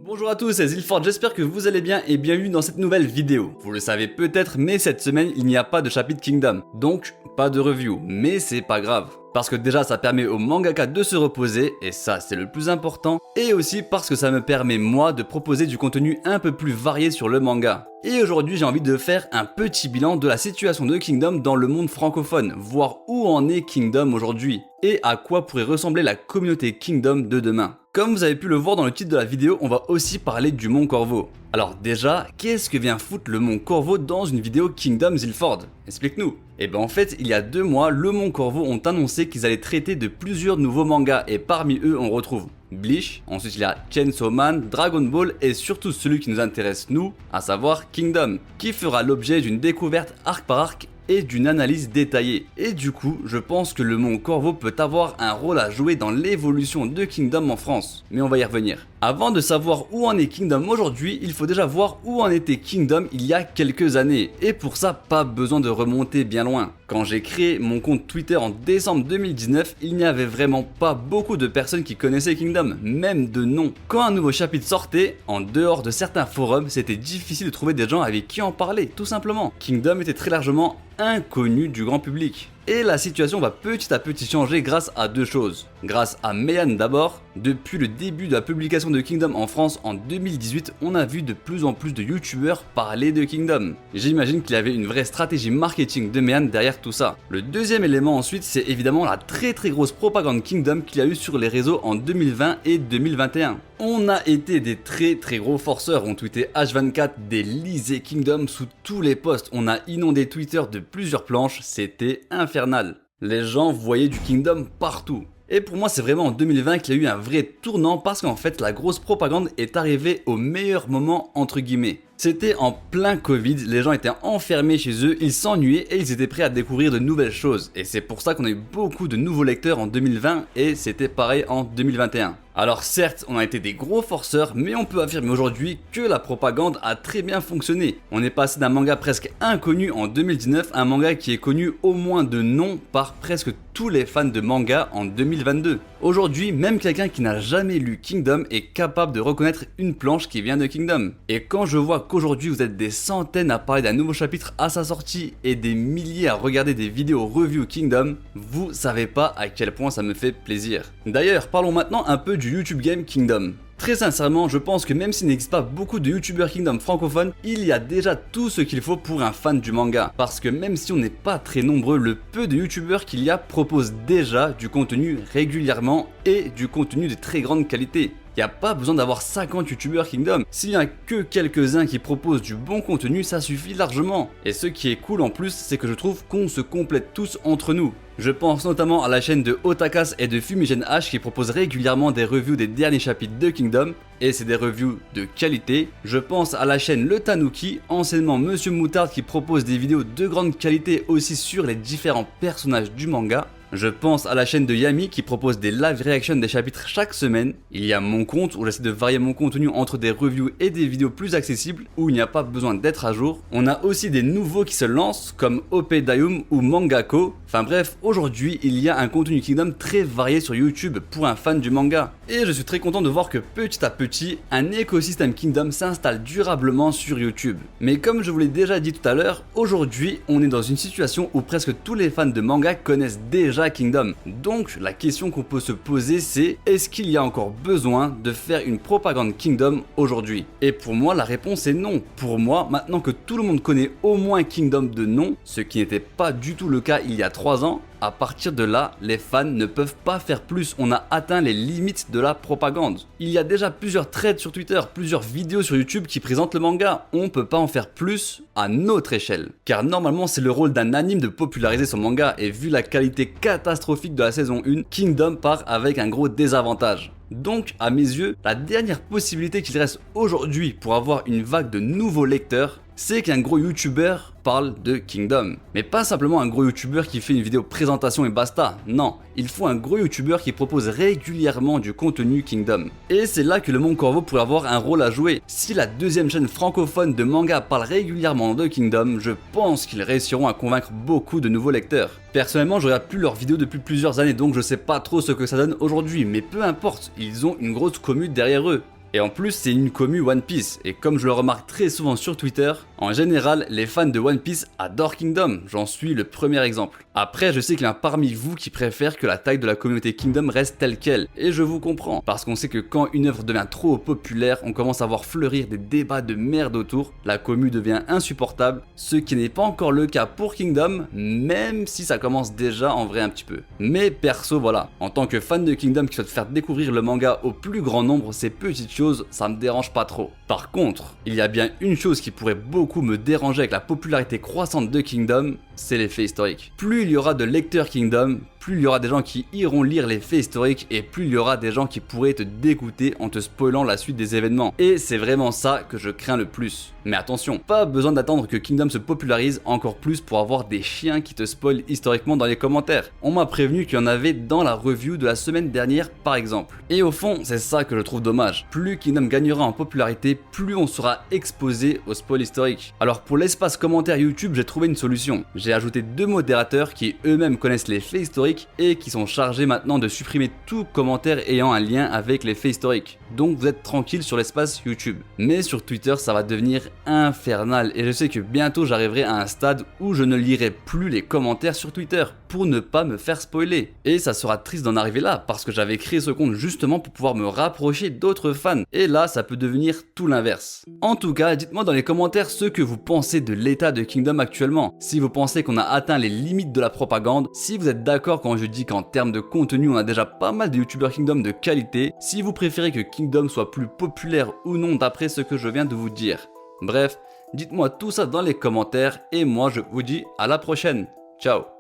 Bonjour à tous, c'est Zilford, j'espère que vous allez bien et bienvenue dans cette nouvelle vidéo. Vous le savez peut-être, mais cette semaine il n'y a pas de chapitre Kingdom, donc pas de review, mais c'est pas grave. Parce que déjà ça permet au mangaka de se reposer, et ça c'est le plus important, et aussi parce que ça me permet moi de proposer du contenu un peu plus varié sur le manga. Et aujourd'hui j'ai envie de faire un petit bilan de la situation de Kingdom dans le monde francophone, voir où en est Kingdom aujourd'hui, et à quoi pourrait ressembler la communauté Kingdom de demain. Comme vous avez pu le voir dans le titre de la vidéo, on va aussi parler du Mont Corvo. Alors déjà, qu'est-ce que vient foutre le Mont Corvo dans une vidéo Kingdom Zilford? Explique-nous. Et ben en fait, il y a 2 mois, le Mont Corvo ont annoncé qu'ils allaient traiter de plusieurs nouveaux mangas et parmi eux on retrouve Bleach, ensuite il y a Chainsaw Man, Dragon Ball et surtout celui qui nous intéresse nous, à savoir Kingdom, qui fera l'objet d'une découverte arc par arc et d'une analyse détaillée. Et du coup, je pense que le Mont Corvo peut avoir un rôle à jouer dans l'évolution de Kingdom en France. Mais on va y revenir. Avant de savoir où en est Kingdom aujourd'hui, il faut déjà voir où en était Kingdom il y a quelques années. Et pour ça, pas besoin de remonter bien loin. Quand j'ai créé mon compte Twitter en décembre 2019, il n'y avait vraiment pas beaucoup de personnes qui connaissaient Kingdom, même de nom. Quand un nouveau chapitre sortait, en dehors de certains forums, c'était difficile de trouver des gens avec qui en parler, tout simplement. Kingdom était très largement inconnu du grand public. Et la situation va petit à petit changer grâce à 2 choses. Grâce à Meian d'abord, depuis le début de la publication de Kingdom en France en 2018, on a vu de plus en plus de youtubeurs parler de Kingdom. J'imagine qu'il y avait une vraie stratégie marketing de Meian derrière tout ça. Le deuxième élément ensuite, c'est évidemment la très grosse propagande Kingdom qu'il y a eu sur les réseaux en 2020 et 2021. On a été des très gros forceurs, on tweetait H24 des lisez Kingdom sous tous les posts, on a inondé Twitter de plusieurs planches, c'était infernal. Les gens voyaient du Kingdom partout. Et pour moi c'est vraiment en 2020 qu'il y a eu un vrai tournant parce qu'en fait la grosse propagande est arrivée au meilleur moment entre guillemets. C'était en plein Covid, les gens étaient enfermés chez eux, ils s'ennuyaient et ils étaient prêts à découvrir de nouvelles choses. Et c'est pour ça qu'on a eu beaucoup de nouveaux lecteurs en 2020 et c'était pareil en 2021. Alors certes, on a été des gros forceurs, mais on peut affirmer aujourd'hui que la propagande a très bien fonctionné. On est passé d'un manga presque inconnu en 2019 à un manga qui est connu au moins de nom par presque tous les fans de manga en 2022. Aujourd'hui, même quelqu'un qui n'a jamais lu Kingdom est capable de reconnaître une planche qui vient de Kingdom. Et quand je vois qu'aujourd'hui vous êtes des centaines à parler d'un nouveau chapitre à sa sortie et des milliers à regarder des vidéos review Kingdom, vous savez pas à quel point ça me fait plaisir. D'ailleurs, parlons maintenant un peu du YouTube Game Kingdom. Très sincèrement, je pense que même s'il n'existe pas beaucoup de youtubeurs Kingdom francophones, il y a déjà tout ce qu'il faut pour un fan du manga. Parce que même si on n'est pas très nombreux, le peu de youtubeurs qu'il y a proposent déjà du contenu régulièrement et du contenu de très grande qualité. Il n'y a pas besoin d'avoir 50 youtubeurs Kingdom, s'il n'y a que quelques-uns qui proposent du bon contenu, ça suffit largement. Et ce qui est cool en plus, c'est que je trouve qu'on se complète tous entre nous. Je pense notamment à la chaîne de Otakas et de Fumigen H qui proposent régulièrement des reviews des derniers chapitres de Kingdom, et c'est des reviews de qualité. Je pense à la chaîne Le Tanuki, anciennement Monsieur Moutarde qui propose des vidéos de grande qualité aussi sur les différents personnages du manga. Je pense à la chaîne de Yami qui propose des live reactions des chapitres chaque semaine. Il y a mon compte où j'essaie de varier mon contenu entre des reviews et des vidéos plus accessibles où il n'y a pas besoin d'être à jour. On a aussi des nouveaux qui se lancent comme OP Dayum ou Mangako. Enfin bref, aujourd'hui il y a un contenu Kingdom très varié sur YouTube pour un fan du manga. Et je suis très content de voir que petit à petit, un écosystème Kingdom s'installe durablement sur YouTube. Mais comme je vous l'ai déjà dit tout à l'heure, aujourd'hui on est dans une situation où presque tous les fans de manga connaissent déjà Kingdom. Donc la question qu'on peut se poser c'est est-ce qu'il y a encore besoin de faire une propagande Kingdom aujourd'hui? Et pour moi la réponse est non. Pour moi, maintenant que tout le monde connaît au moins Kingdom de nom, ce qui n'était pas du tout le cas il y a 3 ans, à partir de là, les fans ne peuvent pas faire plus, on a atteint les limites de la propagande. Il y a déjà plusieurs threads sur Twitter, plusieurs vidéos sur YouTube qui présentent le manga, on peut pas en faire plus à notre échelle. Car normalement c'est le rôle d'un anime de populariser son manga et vu la qualité catastrophique de la saison 1, Kingdom part avec un gros désavantage. Donc à mes yeux, la dernière possibilité qu'il reste aujourd'hui pour avoir une vague de nouveaux lecteurs, c'est qu'un gros youtubeur parle de Kingdom. Mais pas simplement un gros youtubeur qui fait une vidéo présentation et basta, non. Il faut un gros youtubeur qui propose régulièrement du contenu Kingdom. Et c'est là que le Mont Corvo pourrait avoir un rôle à jouer. Si la deuxième chaîne francophone de manga parle régulièrement de Kingdom, je pense qu'ils réussiront à convaincre beaucoup de nouveaux lecteurs. Personnellement, je regarde plus leurs vidéos depuis plusieurs années, donc je sais pas trop ce que ça donne aujourd'hui, mais peu importe, ils ont une grosse commu derrière eux. Et en plus c'est une commu One Piece, et comme je le remarque très souvent sur Twitter, en général les fans de One Piece adorent Kingdom, j'en suis le premier exemple. Après je sais qu'il y en a parmi vous qui préfèrent que la taille de la communauté Kingdom reste telle quelle, et je vous comprends, parce qu'on sait que quand une œuvre devient trop populaire, on commence à voir fleurir des débats de merde autour, la commu devient insupportable, ce qui n'est pas encore le cas pour Kingdom, même si ça commence déjà en vrai un petit peu. Mais perso voilà, en tant que fan de Kingdom qui souhaite faire découvrir le manga au plus grand nombre, ces petites choses, ça me dérange pas trop. Par contre, il y a bien une chose qui pourrait beaucoup me déranger avec la popularité croissante de Kingdom, c'est les faits historiques. Plus il y aura de lecteurs Kingdom, plus il y aura des gens qui iront lire les faits historiques et plus il y aura des gens qui pourraient te dégoûter en te spoilant la suite des événements. Et c'est vraiment ça que je crains le plus. Mais attention, pas besoin d'attendre que Kingdom se popularise encore plus pour avoir des chiens qui te spoilent historiquement dans les commentaires. On m'a prévenu qu'il y en avait dans la review de la semaine dernière par exemple. Et au fond, c'est ça que je trouve dommage. Plus Kingdom gagnera en popularité, plus on sera exposé aux spoils historiques. Alors pour l'espace commentaire YouTube, j'ai trouvé une solution. J'ai ajouté 2 modérateurs qui eux-mêmes connaissent les faits historiques et qui sont chargés maintenant de supprimer tout commentaire ayant un lien avec les faits historiques. Donc vous êtes tranquille sur l'espace YouTube. Mais sur Twitter, ça va devenir infernal et je sais que bientôt j'arriverai à un stade où je ne lirai plus les commentaires sur Twitter pour ne pas me faire spoiler. Et ça sera triste d'en arriver là parce que j'avais créé ce compte justement pour pouvoir me rapprocher d'autres fans. Et là, ça peut devenir tout l'inverse. En tout cas, dites-moi dans les commentaires ce que vous pensez de l'état de Kingdom actuellement. Si vous pensez qu'on a atteint les limites de la propagande, si vous êtes d'accord quand je dis qu'en termes de contenu, on a déjà pas mal de youtubeurs Kingdom de qualité, si vous préférez que Kingdom soit plus populaire ou non d'après ce que je viens de vous dire. Bref, dites-moi tout ça dans les commentaires et moi je vous dis à la prochaine. Ciao.